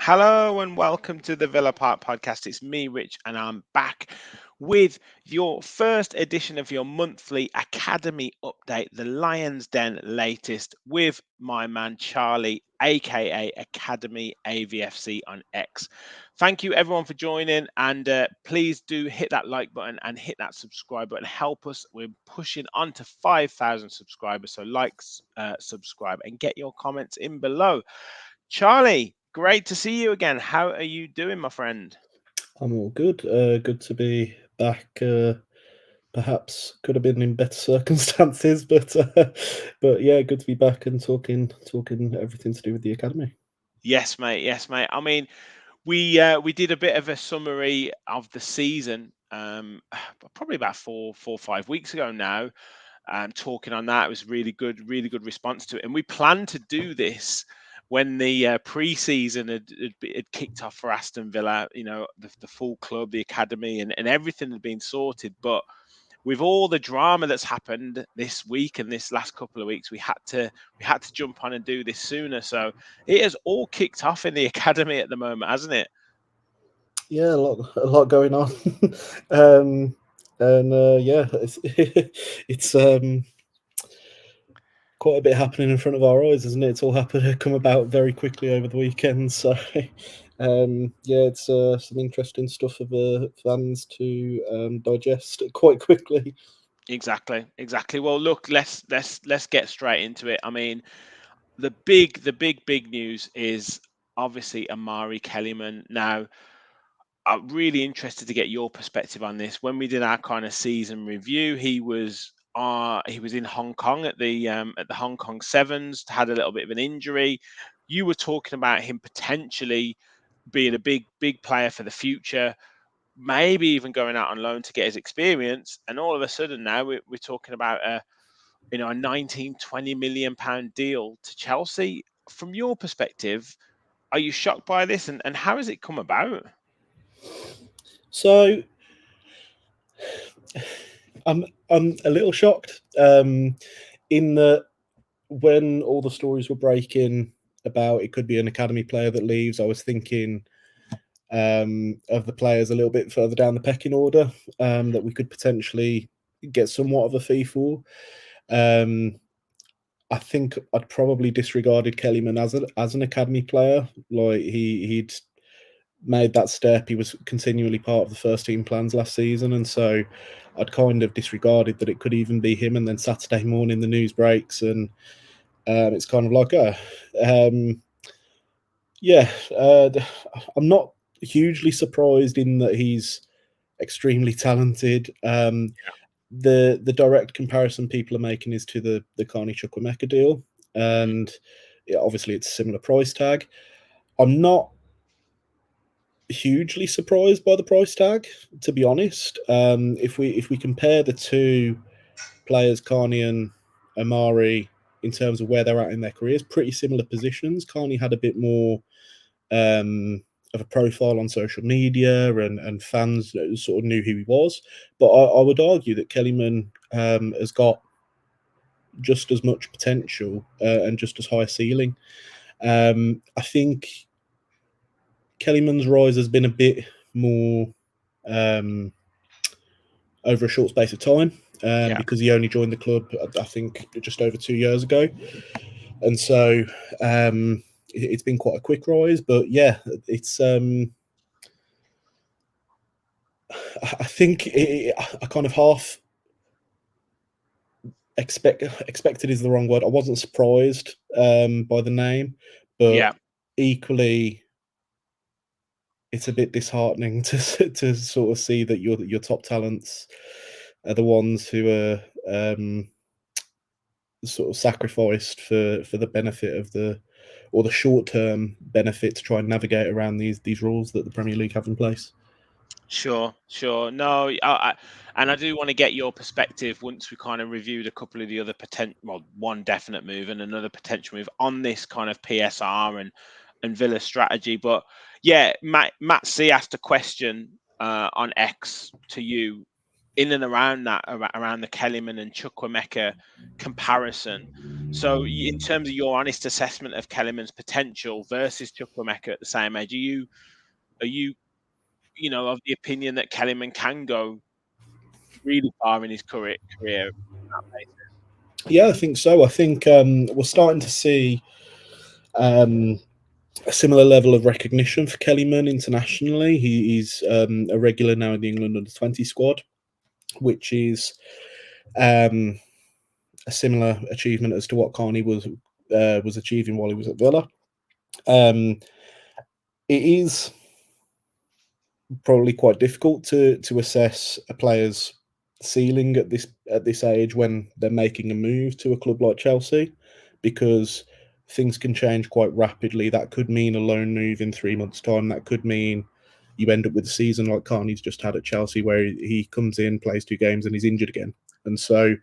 Hello and welcome to the Villa Park podcast. It's me, Rich, and I'm back with your first edition of your monthly Academy update, the Lions Den latest, with my man Charlie, aka Academy AVFC on X. Thank you everyone for joining, and please do hit that like button and hit that subscribe button. Help us. We're pushing on to 5,000 subscribers, so like, subscribe, and get your comments in below. Charlie, great to see you again. How are you doing, my friend? I'm all good. Good to be back. Perhaps could have been in better circumstances, but yeah, good to be back and talking everything to do with the academy. Yes, mate. Yes, mate. I mean, we did a bit of a summary of the season, probably about 4 or 5 weeks ago now. Talking on that, it was really good response to it, and we planned to do this when the pre-season had kicked off for Aston Villa. You know, the full club, the academy, and everything had been sorted, but with all the drama that's happened this week and this last couple of weeks, we had to jump on and do this sooner. So it has all kicked off in the academy at the moment, hasn't it? Yeah, a lot going on, and yeah, it's quite a bit happening in front of our eyes, isn't it? It's all happened, come about very quickly over the weekend. So, yeah, it's some interesting stuff for the fans to digest quite quickly. Exactly. Well, look, let's get straight into it. I mean, the big news is obviously Amari Kellyman. Now, I'm really interested to get your perspective on this. When we did our kind of season review, he was in Hong Kong at the Hong Kong Sevens, had a little bit of an injury. You were talking about him potentially being a big player for the future, maybe even going out on loan to get his experience. And all of a sudden now we're talking about a 19-20 million pound deal to Chelsea. From your perspective, are you shocked by this, and how has it come about? So, I'm a little shocked, in that when all the stories were breaking about it could be an academy player that leaves, I was thinking of the players a little bit further down the pecking order, that we could potentially get somewhat of a fee for. Um, I think I'd probably disregarded Kellyman as an academy player. Like he'd made that step. He was continually part of the first team plans last season, and so I'd kind of disregarded that it could even be him. And then Saturday morning, the news breaks, and it's kind of like, yeah, I'm not hugely surprised in that he's extremely talented. The direct comparison people are making is to the Carney Chukwuemeka deal, Mm. and yeah, obviously it's a similar price tag. I'm not hugely surprised by the price tag, to be honest. If we compare the two players, Carney and Amari, in terms of where they're at in their careers, pretty similar positions. Carney had a bit more of a profile on social media, and fans sort of knew who he was. But I would argue that Kellyman has got just as much potential and just as high a ceiling. I think Kellyman's rise has been a bit more um, over a short space of time, Yeah. because he only joined the club, I think, just over 2 years ago. And so it's been quite a quick rise. But yeah, it's I think I kind of half expected is the wrong word. I wasn't surprised by the name, but Yeah. equally, it's a bit disheartening to sort of see that your top talents are the ones who are sort of sacrificed for the benefit of the short term benefit to try and navigate around these rules that the Premier League have in place. Sure, sure. No, and I do want to get your perspective once we kind of reviewed a couple of the other potential, well, one definite move and another potential move on this kind of PSR and Villa strategy. But yeah, Matt C asked a question on X to you in and around that, around the Kellyman and Chukwuemeka comparison. So, in terms of your honest assessment of Kellyman's potential versus Chukwuemeka at the same age, are you of the opinion that Kellyman can go really far in his career on that basis? Yeah, I think so. I think we're starting to see a similar level of recognition for Kellyman internationally. He's a regular now in the England under-20 squad, which is a similar achievement as to what Carney was achieving while he was at Villa. It is probably quite difficult to assess a player's ceiling at this age when they're making a move to a club like Chelsea, because things can change quite rapidly. That could mean a loan move in 3 months' time. That could mean you end up with a season like Carney's just had at Chelsea, where he comes in, plays 2 games, and he's injured again. And so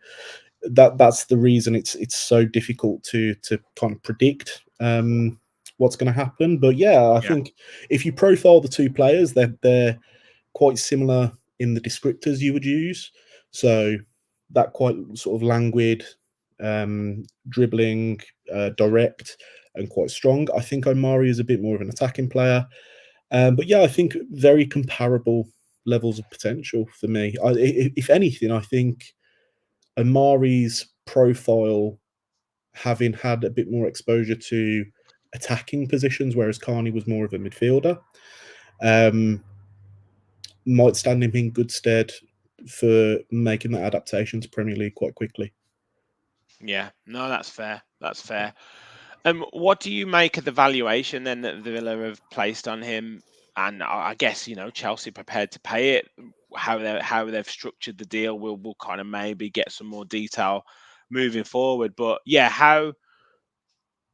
that's the reason it's so difficult to kind of predict what's going to happen. But yeah, I Yeah, think if you profile the two players, they're quite similar in the descriptors you would use. So that quite sort of languid, dribbling, direct, and quite strong. I think Omari is a bit more of an attacking player. But yeah, I think very comparable levels of potential for me. If anything, I think Amari's profile, having had a bit more exposure to attacking positions, whereas Carney was more of a midfielder, um, might stand him in good stead for making that adaptation to Premier League quite quickly. yeah. No, that's fair. That's fair. What do you make of the valuation then that the Villa have placed on him? And I guess Chelsea prepared to pay it. How they've structured the deal, we'll kind of maybe get some more detail moving forward. But yeah,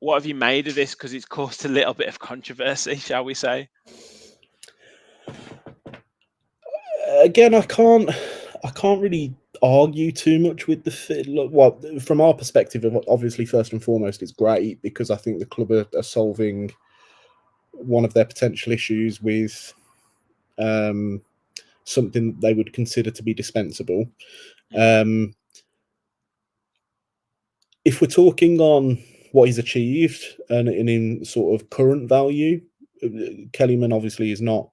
what have you made of this? Because it's caused a little bit of controversy, shall we say? Again, I can't really argue too much with the fit. Look, well, from our perspective, obviously, first and foremost, it's great because I think the club are solving one of their potential issues with something that they would consider to be dispensable. Mm. If we're talking on what he's achieved and in sort of current value, Kellyman obviously is not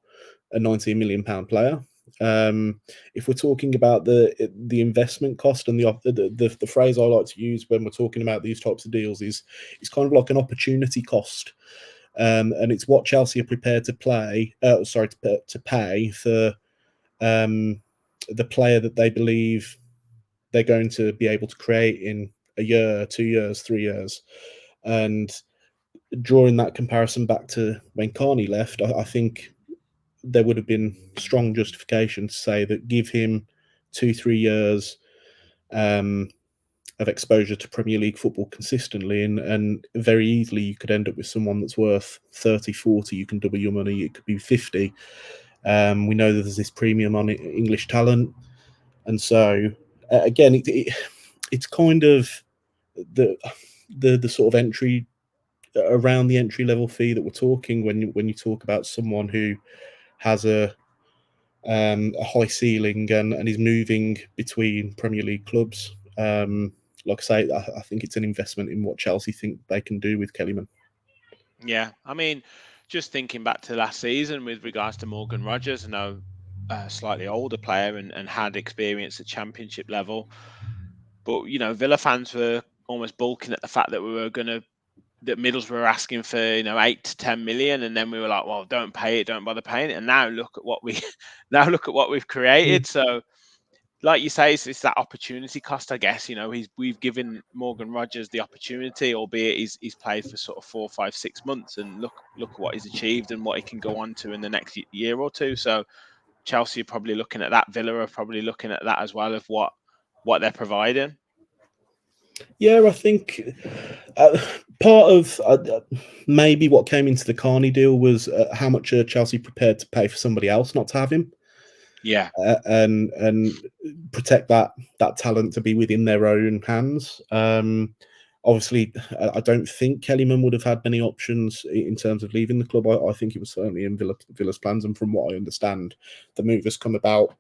a £19 million player. If we're talking about the investment cost and the phrase I like to use when we're talking about these types of deals is it's kind of like an opportunity cost, and it's what Chelsea are prepared to to pay for the player that they believe they're going to be able to create in a year, 2 years, 3 years. And drawing that comparison back to when Carney left, I think there would have been strong justification to say that give him 2, 3 years of exposure to Premier League football consistently, and very easily you could end up with someone that's worth 30, 40. You can double your money. It could be 50. We know that there's this premium on English talent. And so, again, it's kind of the the sort of entry around the entry level fee that we're talking when you talk about someone who has a high ceiling and is moving between Premier League clubs. Like I say, I think it's an investment in what Chelsea think they can do with Kellyman. Yeah, I mean, just thinking back to last season with regards to Morgan Rogers, I know a slightly older player and had experience at Championship level, but Villa fans were almost balking at the fact that that Middlesbrough were asking for 8 to 10 million, and then we were like, well, don't pay it, don't bother paying it, and now look at what we now look at what we've created. So like you say, it's that opportunity cost, I guess. We've given Morgan Rogers the opportunity, albeit he's played for sort of 4, 5, 6 months, and look at what he's achieved and what he can go on to in the next year or two. So Chelsea are probably looking at that. Villa are probably looking at that as well, of what they're providing. Yeah, I think part of maybe what came into the Carney deal was how much are Chelsea prepared to pay for somebody else not to have him. Yeah, and protect that talent to be within their own hands. Obviously, I don't think Kellyman would have had many options in terms of leaving the club. I think it was certainly in Villa's plans, and from what I understand, the move has come about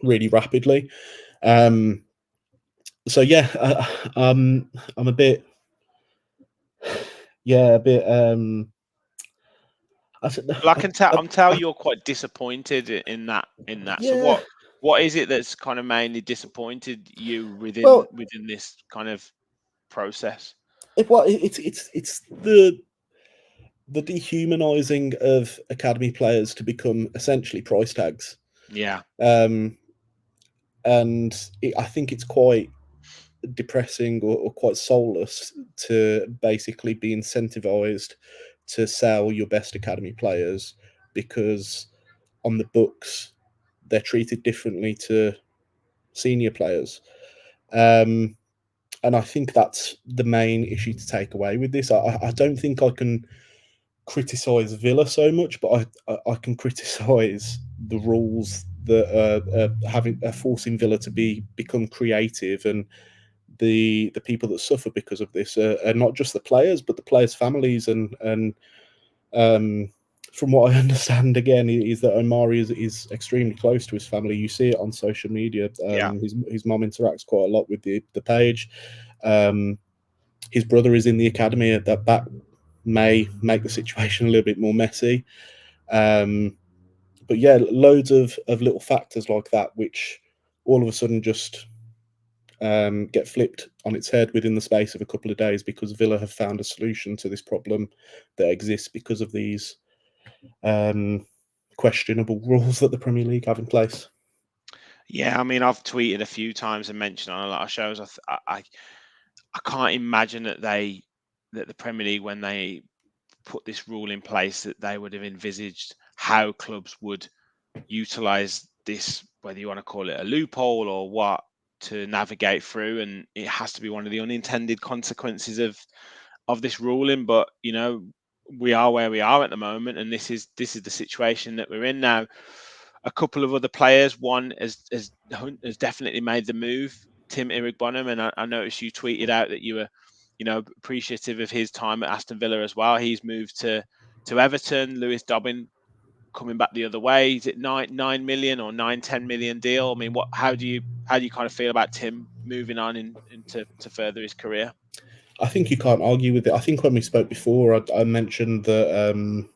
really rapidly. So yeah, I'm a bit, yeah, a bit. well, I can tell you're quite disappointed in that. So Yeah. what is it that's kind of mainly disappointed you Well, within this kind of process? it's the dehumanizing of academy players to become essentially price tags. Yeah, Um, and I think it's quite depressing or quite soulless to basically be incentivized to sell your best academy players because on the books they're treated differently to senior players. And I think that's the main issue to take away with this. I don't think I can criticize Villa so much, but I can criticize the rules that are forcing Villa to become creative, and the people that suffer because of this are not just the players, but the players' families, and um, from what I understand, again, is that Omari is extremely close to his family. You see it on social media. yeah, His mom interacts quite a lot with the page. Um, his brother is in the academy. That may make the situation a little bit more messy. Um, but yeah, loads of little factors like that, which all of a sudden just get flipped on its head within the space of a couple of days because Villa have found a solution to this problem that exists because of these questionable rules that the Premier League have in place. yeah. I mean, I've tweeted a few times and mentioned on a lot of shows. I can't imagine that the Premier League, when they put this rule in place, that they would have envisaged how clubs would utilize this, whether you want to call it a loophole or what, to navigate through. And it has to be one of the unintended consequences of this ruling. But we are where we are at the moment, and this is the situation that we're in now. A couple of other players, one has definitely made the move, Tim Bonham, and I noticed you tweeted out that you were appreciative of his time at Aston Villa as well. He's moved to Everton. Lewis Dobbin coming back the other way. Is it 9 million or 9-10 million deal? I mean, how do you kind of feel about Tim moving on into to further his career? I think you can't argue with it. I think when we spoke before, I mentioned that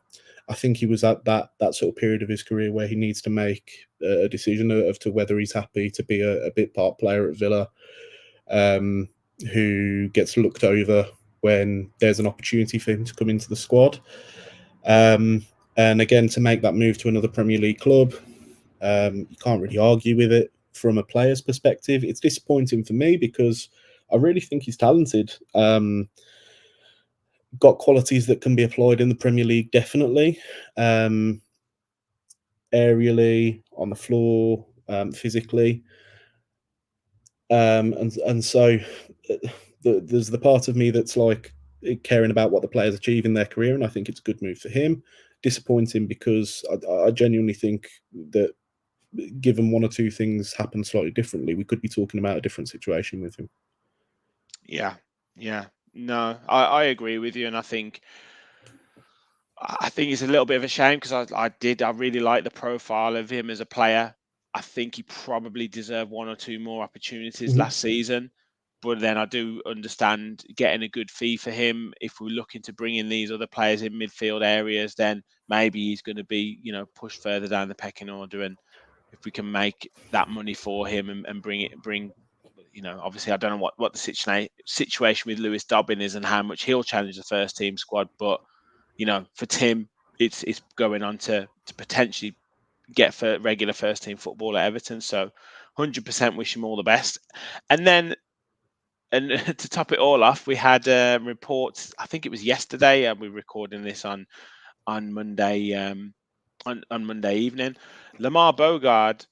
I think he was at that sort of period of his career where he needs to make a decision of to whether he's happy to be a bit part player at Villa, who gets looked over when there's an opportunity for him to come into the squad. And again, to make that move to another Premier League club, you can't really argue with it from a player's perspective. It's disappointing for me because I really think he's talented. Got qualities that can be applied in the Premier League, definitely. Aerially, on the floor, physically. And so there's the part of me that's like caring about what the players achieve in their career, and I think it's a good move for him. Disappointing because I genuinely think that given one or two things happen slightly differently, we could be talking about a different situation with him. Yeah, yeah. No, I agree with you, and I think it's a little bit of a shame because I really like the profile of him as a player. I think he probably deserved one or two more opportunities Mhm. last season. But then I do understand getting a good fee for him. If we're looking to bring in these other players in midfield areas, then maybe he's going to be, pushed further down the pecking order. And if we can make that money for him and obviously I don't know what the situation with Lewis Dobbin is and how much he'll challenge the first team squad. But for Tim, it's going on to potentially get for regular first team football at Everton. So 100% wish him all the best. And then, and to top it all off, we had reports. I think it was yesterday, and we're recording this on Monday on Monday evening. Lamar Bogard,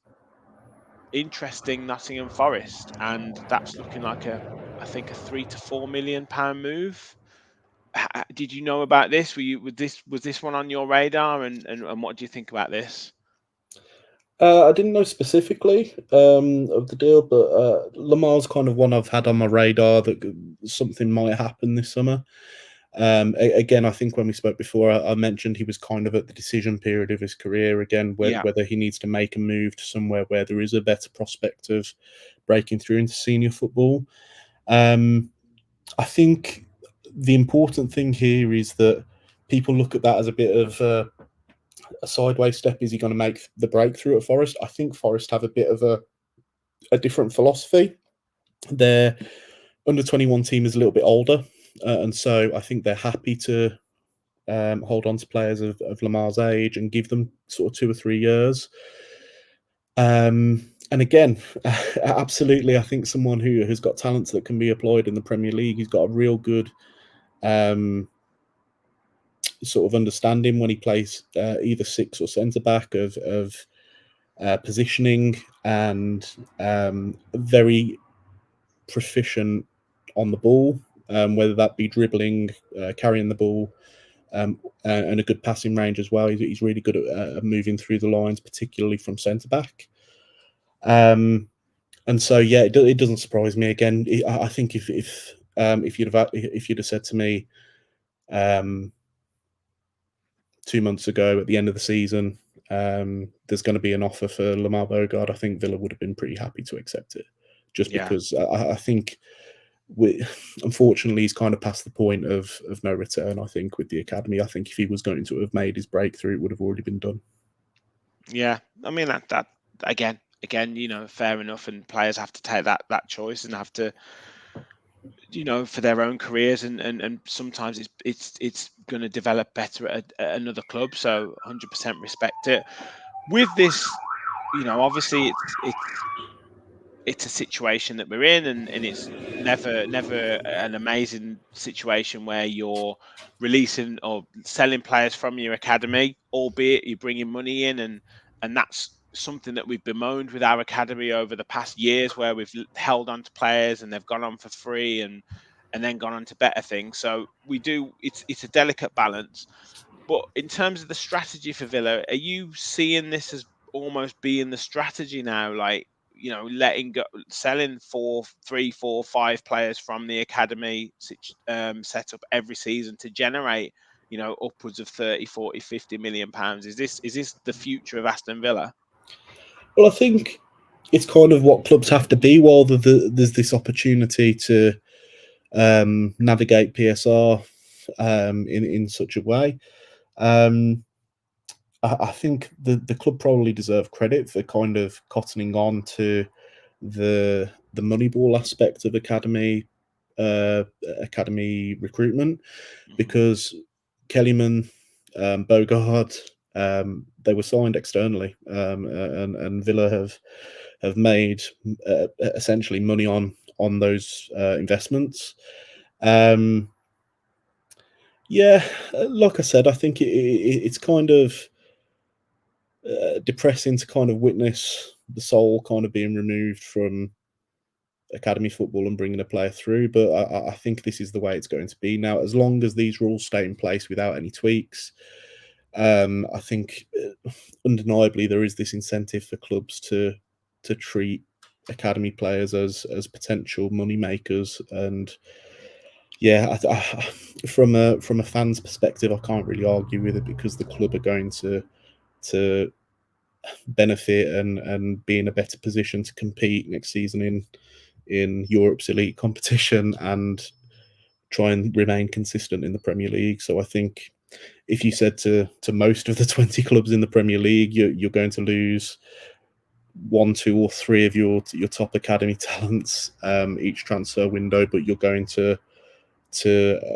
interesting Nottingham Forest, and that's looking like I think a £3 to £4 million move. Did you know about this? Was this one on your radar? And what do you think about this? I didn't know specifically of the deal, but Lamar's kind of one I've had on my radar that something might happen this summer. Again, I think when we spoke before, I mentioned he was kind of at the decision period of his career again, Yeah, whether he needs to make a move to somewhere where there is a better prospect of breaking through into senior football. I think the important thing here is that people look at that as a bit of a sideways step. Is he going to make the breakthrough at Forest? I think Forest have a bit of a different philosophy. Their under 21 team is a little bit older, and so I think they're happy to hold on to players of Lamar's age and give them sort of 2 or 3 years. And again, absolutely, I think someone who has got talents that can be employed in the Premier League. He's got a real good sort of understanding when he plays either six or centre back of positioning, and very proficient on the ball, whether that be dribbling, carrying the ball, and a good passing range as well. He's really good at moving through the lines, particularly from centre back. And so, yeah, it doesn't surprise me. Again, I think if you'd have said to me 2 months ago at the end of the season, there's going to be an offer for Lamar Bogard, I think Villa would have been pretty happy to accept it, just yeah, because I think unfortunately he's kind of past the point of no return. I think with the academy, I think if he was going to have made his breakthrough, it would have already been done. yeah. I mean that again, fair enough. And players have to take that choice and have to, for their own careers, and sometimes it's going to develop better at another club. So 100% respect it. With this, obviously it's a situation that we're in, and it's never an amazing situation where you're releasing or selling players from your academy, albeit you're bringing money in, and that's something that we've bemoaned with our academy over the past years, where we've held on to players and they've gone on for free and then gone on to better things. So it's a delicate balance. But in terms of the strategy for Villa, are you seeing this as almost being the strategy now? Like, letting go, selling 4, 3, 4, 5 players from the academy set up every season to generate, upwards of 30, 40, 50 million pounds. Is this the future of Aston Villa? Well, I think it's kind of what clubs have to be while there's this opportunity to navigate PSR in such a way. I think the club probably deserve credit for kind of cottoning on to the Moneyball aspect of academy recruitment, Mhm. because Kellyman, Bogard, they were signed externally, and Villa have made essentially money on those investments. Yeah, like I said, I think it's kind of depressing to kind of witness the soul kind of being removed from academy football and bringing a player through. But I think this is the way it's going to be now, as long as these rules stay in place without any tweaks. I think undeniably there is this incentive for clubs to treat academy players as potential money makers. And yeah, from a fan's perspective, I can't really argue with it, because the club are going to benefit and be in a better position to compete next season in Europe's elite competition and try and remain consistent in the Premier League. So I think if you said to most of the 20 clubs in the Premier League, you're going to lose 1, 2, or 3 of your top academy talents each transfer window, but you're going to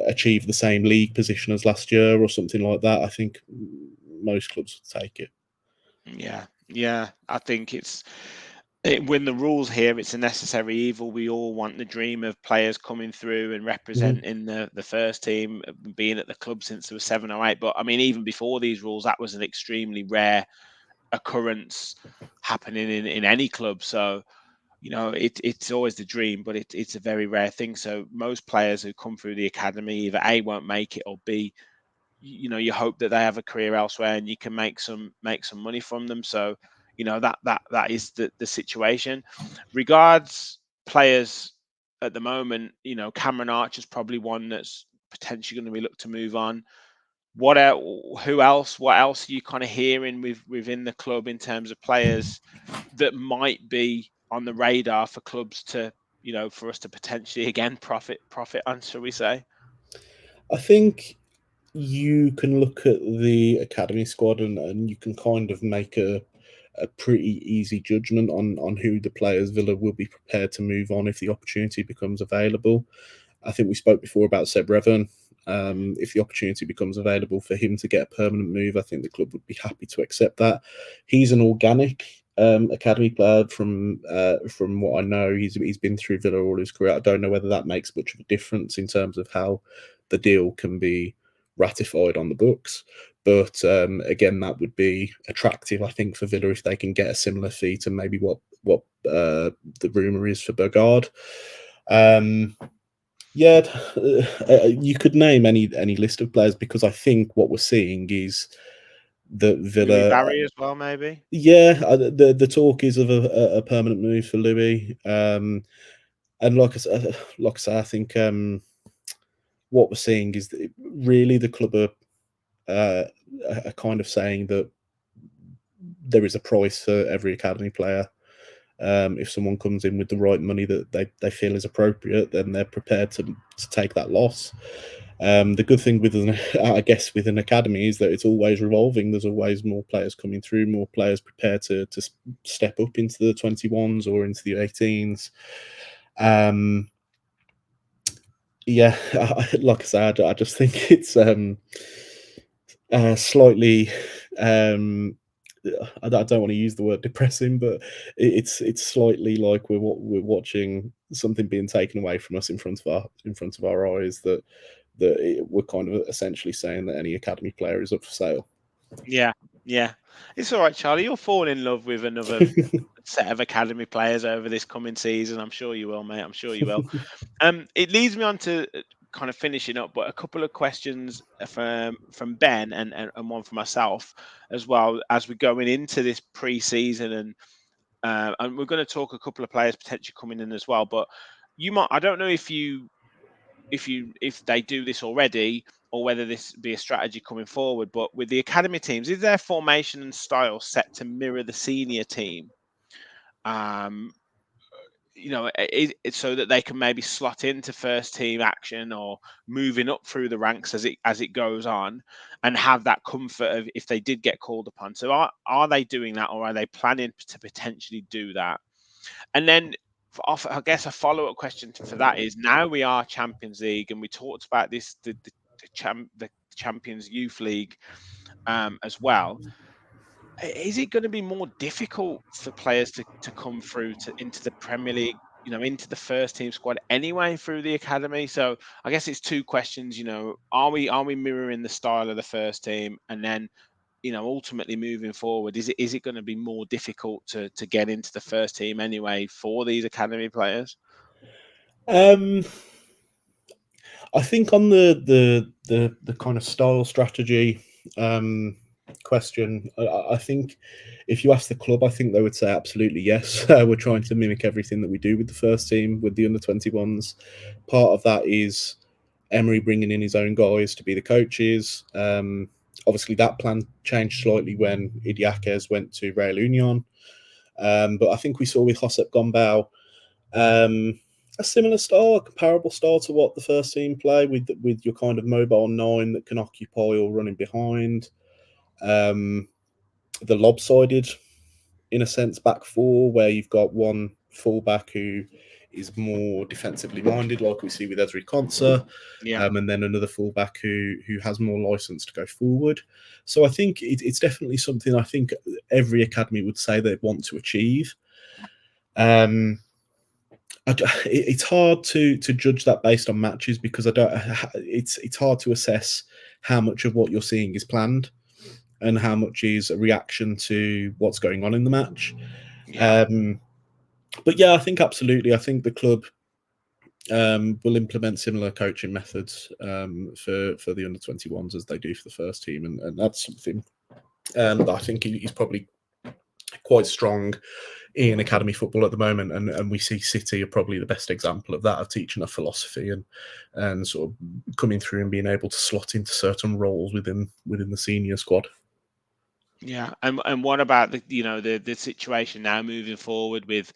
achieve the same league position as last year or something like that, I think most clubs would take it. Yeah, yeah. I think it's When the rules here, it's a necessary evil. We all want the dream of players coming through and Mhm. representing the first team, being at the club since there was 7 or 8. But I mean, even before these rules, that was an extremely rare occurrence happening in any club. So it's always the dream, but it's a very rare thing. So most players who come through the academy either A, won't make it, or B, you hope that they have a career elsewhere and you can make some money from them. So that is the situation. Regards players at the moment, Cameron Archer's probably one that's potentially going to be looked to move on. What else? Who else? What else are you kind of hearing within the club in terms of players that might be on the radar for clubs to, for us to potentially again profit on, shall we say? I think you can look at the academy squad and you can kind of make a pretty easy judgment on who the players Villa will be prepared to move on if the opportunity becomes available. I think we spoke before about Seb Revan. If the opportunity becomes available for him to get a permanent move, I think the club would be happy to accept that. He's an organic academy player from what I know. He's been through Villa all his career. I don't know whether that makes much of a difference in terms of how the deal can be ratified on the books. But again, that would be attractive, I think, for Villa if they can get a similar fee to maybe what the rumor is for Bogard. Yeah, you could name any list of players because I think what we're seeing is that Louis Villa. Barry as well, maybe. Yeah, the talk is of a permanent move for Louis, and like I say, I think what we're seeing is that really the club uh, are kind of saying that there is a price for every academy player. If someone comes in with the right money that they feel is appropriate, then they're prepared to take that loss. The good thing with I guess with an academy is that it's always revolving. There's always more players coming through, more players prepared to step up into the 21s or into the 18s. Yeah, like I said, I just think it's slightly. I don't want to use the word depressing, but it's slightly like we're watching something being taken away from us in front of our eyes. We're kind of essentially saying that any academy player is up for sale. Yeah, yeah. It's all right, Charlie. You'll fall in love with another set of academy players over this coming season. I'm sure you will, mate. I'm sure you will. It leads me on to kind of finishing up, but a couple of questions from Ben and one for myself as well as we're going into this pre-season, and we're going to talk a couple of players potentially coming in as well. But I don't know if they do this already or whether this be a strategy coming forward. But with the academy teams, is their formation and style set to mirror the senior team? Um, so that they can maybe slot into first team action or moving up through the ranks as it goes on, and have that comfort of if they did get called upon. So are they doing that, or are they planning to potentially do that? And then I guess a follow up question for that is, now we are Champions League, and we talked about this the Champions Youth League as well. Is it going to be more difficult for players to come through into the Premier League, into the first team squad anyway through the academy? So I guess it's two questions. Are we mirroring the style of the first team, and then ultimately moving forward, is it going to be more difficult to get into the first team anyway for these academy players? um, I think on the kind of style strategy question, I think if you ask the club, I think they would say absolutely yes. We're trying to mimic everything that we do with the first team, with the under-21s. Part of that is Emery bringing in his own guys to be the coaches. Obviously, that plan changed slightly when Idiakes went to Real Union. But I think we saw with Josep Gombau a similar style, a comparable style to what the first team play with your kind of mobile nine that can occupy or running behind. Um, the lopsided, in a sense, back four where you've got one fullback who is more defensively minded, like we see with Ezri Konsa, Yeah. and then another fullback who has more license to go forward. So I think it's definitely something I think every academy would say they want to achieve. Um, it's hard to judge that based on matches because I don't. It's hard to assess how much of what you're seeing is planned and how much is a reaction to what's going on in the match. Yeah. But yeah, I think absolutely. I think the club will implement similar coaching methods for the under-21s as they do for the first team, and that's something that I think he's probably quite strong in academy football at the moment, and we see City are probably the best example of that, of teaching a philosophy and sort of coming through and being able to slot into certain roles within the senior squad. Yeah, and what about the situation now moving forward with,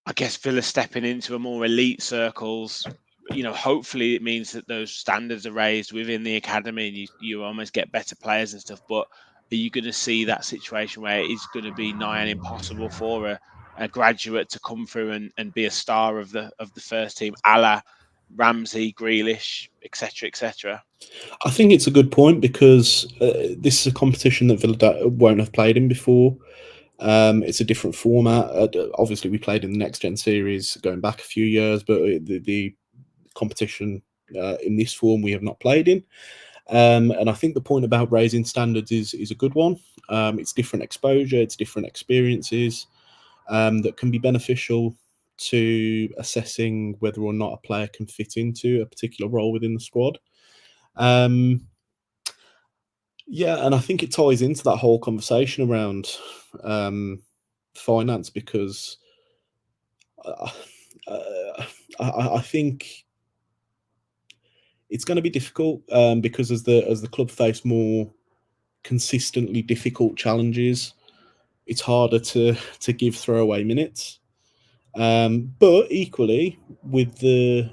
I guess, Villa stepping into a more elite circles? Hopefully it means that those standards are raised within the academy and you almost get better players and stuff. But are you going to see that situation where it's going to be nigh and impossible for a graduate to come through and be a star of the first team, a la Ramsey, Grealish, etc., etc.? I think it's a good point because this is a competition that Villa won't have played in before. It's a different format. Obviously, we played in the Next Gen series going back a few years, but the competition in this form we have not played in. And I think the point about raising standards is a good one. It's different exposure, it's different experiences that can be beneficial to assessing whether or not a player can fit into a particular role within the squad. Yeah, and I think it ties into that whole conversation around finance because uh, I think it's going to be difficult because as the club face more consistently difficult challenges, it's harder to give throwaway minutes. But equally, with the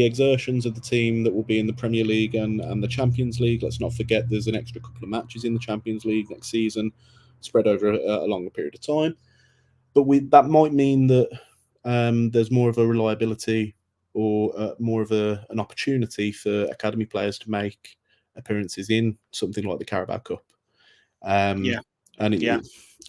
exertions of the team that will be in the Premier League and the Champions League, let's not forget there's an extra couple of matches in the Champions League next season, spread over a longer period of time. But that might mean that there's more of a reliability or more of an opportunity for academy players to make appearances in something like the Carabao Cup. Yeah, And yeah,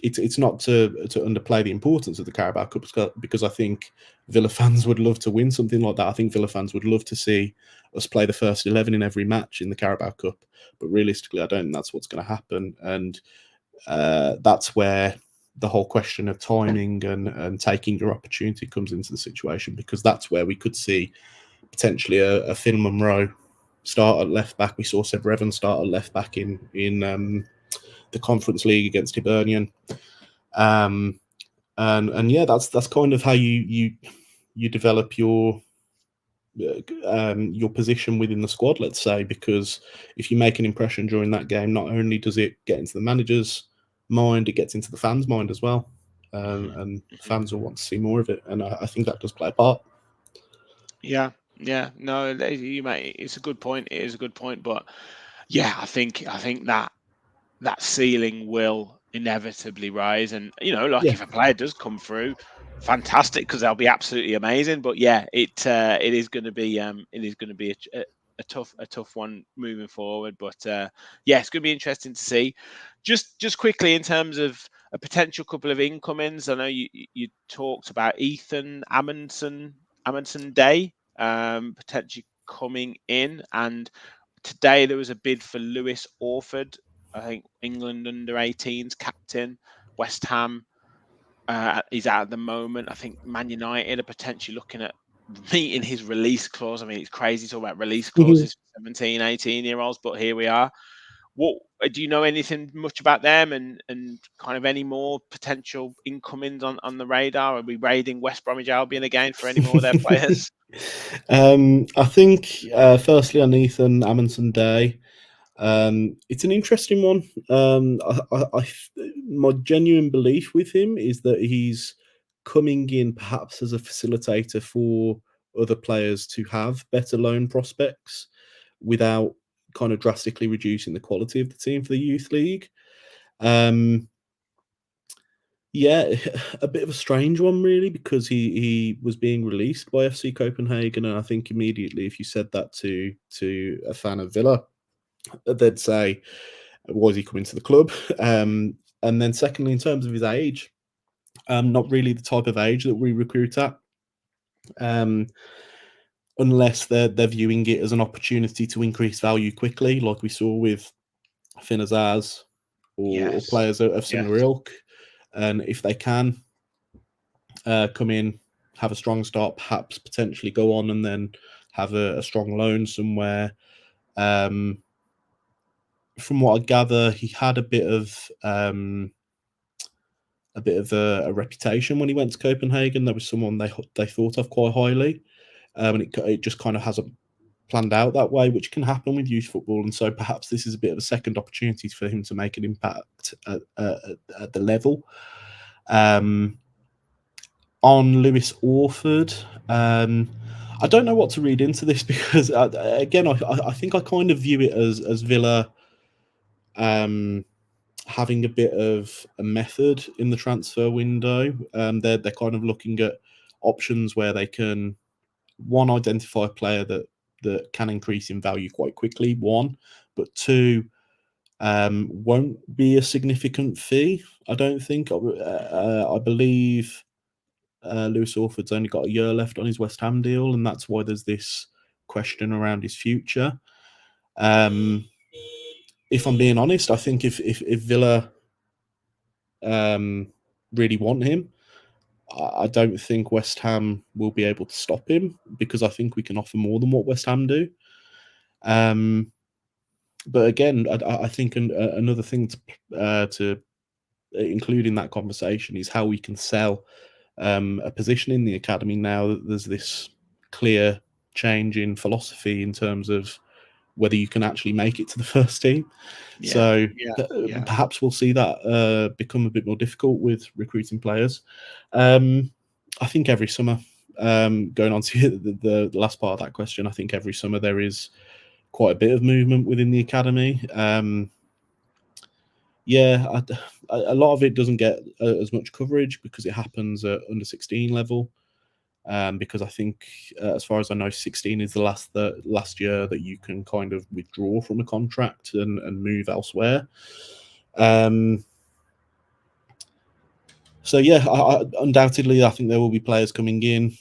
it's not to underplay the importance of the Carabao Cup because I think Villa fans would love to win something like that. I think Villa fans would love to see us play the first 11 in every match in the Carabao Cup. But realistically, I don't think that's what's going to happen. And that's where the whole question of timing and taking your opportunity comes into the situation, because that's where we could see potentially a Finn Monroe start at left back. We saw Seb Revan start at left back in the Conference League against Hibernian. And yeah, that's kind of how you develop your position within the squad, let's say, because if you make an impression during that game, not only does it get into the manager's mind, it gets into the fans' mind as well, hmm and hmm fans will want to see more of it, and I think that does play a part. yeah, yeah. No, you mate, it's a good point. It is a good point, but yeah, I think that ceiling will inevitably rise. And like Yeah. if a player does come through, fantastic, because they'll be absolutely amazing. But yeah, it is going to be a tough one moving forward. But yeah, it's going to be interesting to see. Just quickly in terms of a potential couple of incomings, I know you talked about Ethan Amundsen Day potentially coming in, and today there was a bid for Lewis Orford, I think England under-18s captain, West Ham. He's out at the moment. I think Man United are potentially looking at meeting his release clause. I mean, it's crazy talking about release Mhm. clauses for 17, 18-year-olds, but here we are. What do you know anything much about them, and kind of any more potential incomings on the radar? Are we raiding West Bromwich Albion again for any more of their players? I think firstly on Ethan Amundsen Day, it's an interesting one. My genuine belief with him is that he's coming in perhaps as a facilitator for other players to have better loan prospects without kind of drastically reducing the quality of the team for the youth league. Um, yeah, a bit of a strange one, really, because he was being released by FC Copenhagen, and I think immediately, if you said that to a fan of Villa, they'd say, "Why is he coming to the club?" And then, secondly, in terms of his age, Not really the type of age that we recruit at. Unless they're viewing it as an opportunity to increase value quickly, like we saw with Finn Azaz or Yes. players of similar Yes. ilk. And if they can come in, have a strong start, perhaps potentially go on and then have a strong loan somewhere. From what I gather, he had a bit of a reputation when he went to Copenhagen. There was someone they thought of quite highly, and it just kind of hasn't planned out that way, which can happen with youth football. And so perhaps this is a bit of a second opportunity for him to make an impact at the level. On Lewis Orford, I don't know what to read into this because again, I think I kind of view it as Villa having a bit of a method in the transfer window. They're kind of looking at options where they can identify a player that can increase in value quite quickly. One, but two, won't be a significant fee. I don't think. I believe Lewis Orford's only got a year left on his West Ham deal, and that's why there's this question around his future. If I'm being honest, I think if Villa really want him, I don't think West Ham will be able to stop him because I think we can offer more than what West Ham do. But again, I think another thing to include in that conversation is how we can sell a position in the academy now that there's this clear change in philosophy in terms of whether you can actually make it to the first team. Yeah. So Yeah. perhaps we'll see that become a bit more difficult with recruiting players. I think every summer, going on to the last part of that question, I think every summer there is quite a bit of movement within the academy. Yeah, a lot of it doesn't get as much coverage because it happens at under 16 level. Because I think, as far as I know, 16 is the last year that you can kind of withdraw from a contract and move elsewhere. So yeah, undoubtedly, I think there will be players coming in.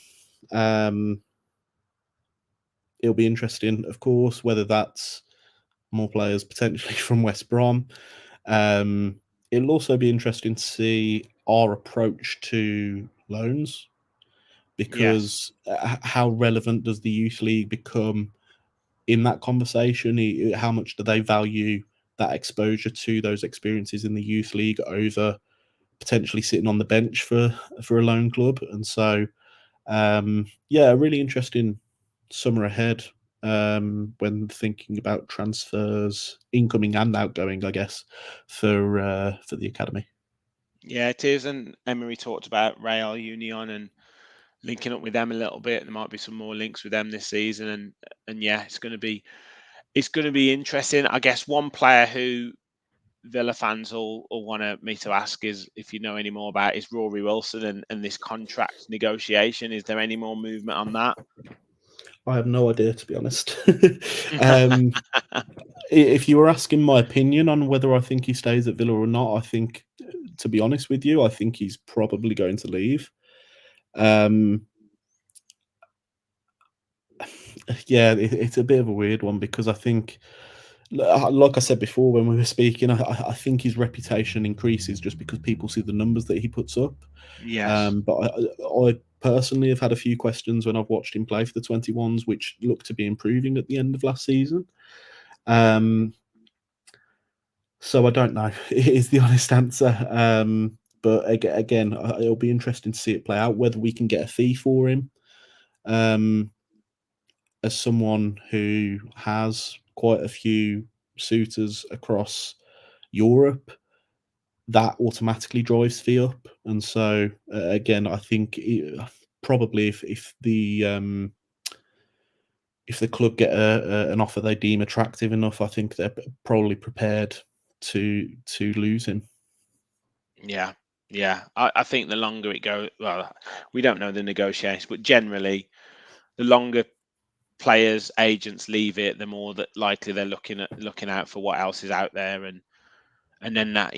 It'll be interesting, of course, whether that's more players potentially from West Brom. It'll also be interesting to see our approach to loans because how relevant does the youth league become in that conversation? How much do they value that exposure to those experiences in the youth league over potentially sitting on the bench for a loan club? And so, yeah, a really interesting summer ahead when thinking about transfers, incoming and outgoing, I guess, for the academy. Yeah, it is. And Emery talked about Real Union and linking up with them a little bit. There might be some more links with them this season, and yeah, it's going to be interesting. I guess one player who Villa fans will want me to ask is if you know any more about is Rory Wilson and this contract negotiation. Is there any more movement on that? I have no idea, to be honest. If you were asking my opinion on whether I think he stays at Villa or not, I think, to be honest with you, I think he's probably going to leave. Yeah, it's a bit of a weird one because I think, like I said before when we were speaking, I think his reputation increases just because people see the numbers that he puts up. Yes. But I personally have had a few questions when I've watched him play for the 21s, which look to be improving at the end of last season. So I don't know. Is the honest answer. But again, it'll be interesting to see it play out. Whether we can get a fee for him, as someone who has quite a few suitors across Europe, that automatically drives fee up. And so again, I think probably if the club get an offer they deem attractive enough, I think they're probably prepared to lose him. Yeah. Yeah. I think the longer it goes, well, we don't know the negotiations, but generally, the longer players, agents leave it, the more that likely they're looking out for what else is out there, and then that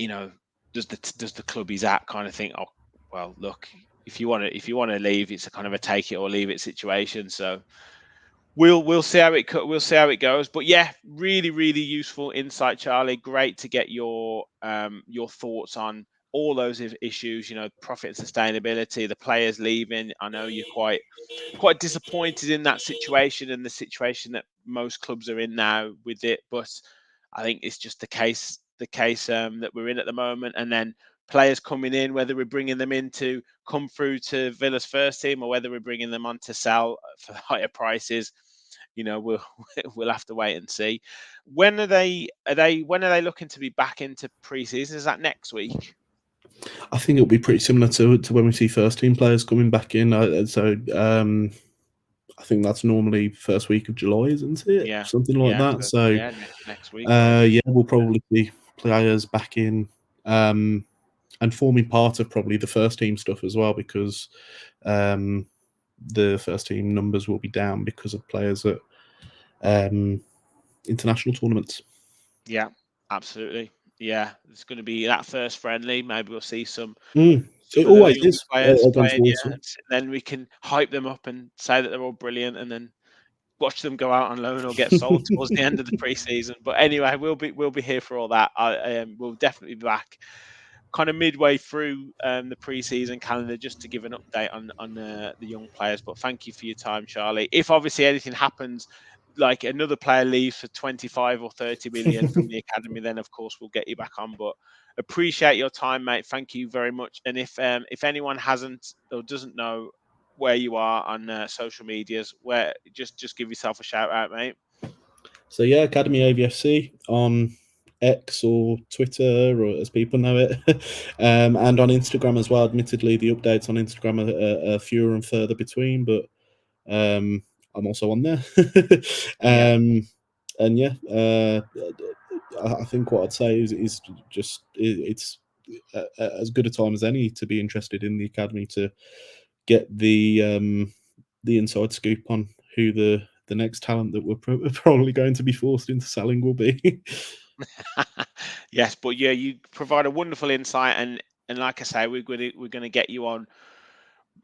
does the club he's at kind of think, oh well, look, if you want to leave, it's a kind of a take it or leave it situation. So we'll see how it goes. But yeah, really really useful insight, Charlie. Great to get your thoughts on all those issues. Profit and sustainability, the players leaving. I know you're quite disappointed in that situation and the situation that most clubs are in now with it. But I think it's just the case that we're in at the moment. And then players coming in, whether we're bringing them in to come through to Villa's first team or whether we're bringing them on to sell for higher prices, we'll we'll have to wait and see. When are they looking to be back into pre-season? Is that next week? I think it'll be pretty similar to when we see first team players coming back in. I think that's normally first week of July, isn't it? Yeah, Something like yeah. that. So, So yeah, next week, maybe. yeah, we'll probably see players back in and forming part of probably the first team stuff as well, because the first team numbers will be down because of players at international tournaments. Yeah, absolutely. Yeah, it's going to be that first friendly. Maybe we'll see some It of the always young is players against playing. Walsall. Yeah, and then we can hype them up and say that they're all brilliant, and then watch them go out on loan or get sold towards the end of the preseason. But anyway, we'll be here for all that. We'll definitely be back kind of midway through the preseason calendar just to give an update on the young players. But thank you for your time, Charlie. If obviously anything happens, like another player leaves for 25 or 30 million from the academy, then of course we'll get you back on. But appreciate your time, mate. Thank you very much. And if anyone hasn't or doesn't know where you are on social medias, where just give yourself a shout out, mate. So yeah, Academy AVFC on X or Twitter, or as people know it, and on Instagram as well. Admittedly, the updates on Instagram are fewer and further between, but I'm also on there. Yeah. And yeah, I think what I'd say is just it's as good a time as any to be interested in the academy, to get the inside scoop on who the next talent that we're probably going to be forced into selling will be. Yes, but yeah, you provide a wonderful insight, and like I say, we're going to get you on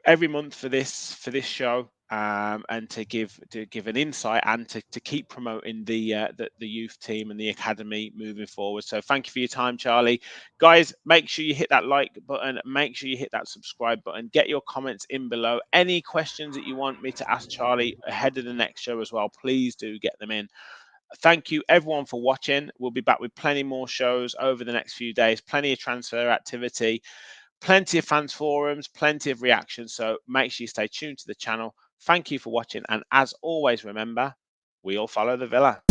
every month for this show, and to give an insight and to keep promoting the youth team and the academy moving forward. So thank you for your time, Charlie. Guys, make sure you hit that like button, make sure you hit that subscribe button, get your comments in below. Any questions that you want me to ask Charlie ahead of the next show as well, please do get them in. Thank you everyone for watching. We'll be back with plenty more shows over the next few days, plenty of transfer activity, plenty of fans forums, plenty of reactions. So make sure you stay tuned to the channel. Thank you for watching. And as always, remember, we all follow the Villa.